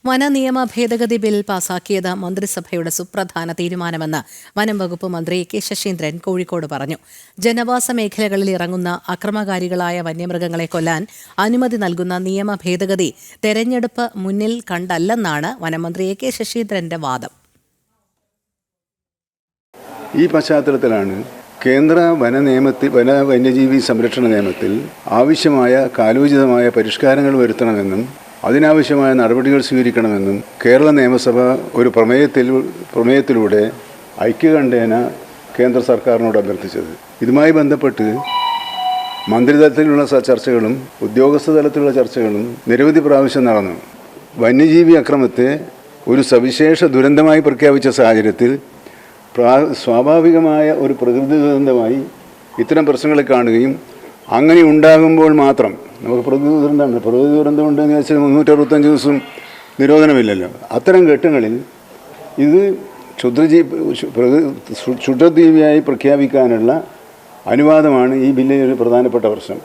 വനനിയമ ഭേദഗതി ബിൽ പാസാക്കിയത് മന്ത്രിസഭയുടെ സുപ്രധാന തീരുമാനമെന്ന് വനം വകുപ്പ് മന്ത്രി കെ ശശീന്ദ്രൻ കോഴിക്കോട് പറഞ്ഞു. ജനവാസ മേഖലകളിൽ ഇറങ്ങുന്ന അക്രമകാരികളായ വന്യമൃഗങ്ങളെ കൊല്ലാൻ അനുമതി നൽകുന്ന നിയമ ഭേദഗതി തെരഞ്ഞെടുപ്പ് മുന്നിൽ കണ്ടല്ലെന്നാണ് വനമന്ത്രി കെ ശശീന്ദ്രന്റെ വാദം. ഈ പശ്ചാത്തലത്തിലാണ് കേന്ദ്ര വന്യജീവി സംരക്ഷണ നിയമത്തിൽ ആവശ്യമായ കാലോചിതമായ പരിഷ്കാരങ്ങൾ വരുത്തണമെന്നും അതിനാവശ്യമായ നടപടികൾ സ്വീകരിക്കണമെന്നും കേരള നിയമസഭ ഒരു പ്രമേയത്തിലൂടെ ഐക്യകണ്ഠേന കേന്ദ്ര സർക്കാരിനോട് അഭ്യർത്ഥിച്ചത്. ഇതുമായി ബന്ധപ്പെട്ട് മന്ത്രിതലത്തിലുള്ള ചർച്ചകളും ഉദ്യോഗസ്ഥ തലത്തിലുള്ള ചർച്ചകളും നിരവധി പ്രാവശ്യം നടന്നു. വന്യജീവി അക്രമത്തെ ഒരു സവിശേഷ ദുരന്തമായി പ്രഖ്യാപിച്ച സാഹചര്യത്തിൽ സ്വാഭാവികമായ ഒരു പ്രകൃതി ദുരന്തമായി ഇത്തരം പ്രശ്നങ്ങളെ കാണുകയും അങ്ങനെ ഉണ്ടാകുമ്പോൾ മാത്രം നമുക്ക് പ്രകൃതി ദുരന്തം ഉണ്ടെന്ന് വെച്ചാൽ 365 ദിവസം നിരോധനമില്ലല്ലോ. അത്തരം ഘട്ടങ്ങളിൽ ഇത് ക്ഷുദ്രജീവിയായി പ്രഖ്യാപിക്കാനുള്ള അനുവാദമാണ് ഈ ബില്ലിൻ്റെ ഒരു പ്രധാനപ്പെട്ട പ്രശ്നം.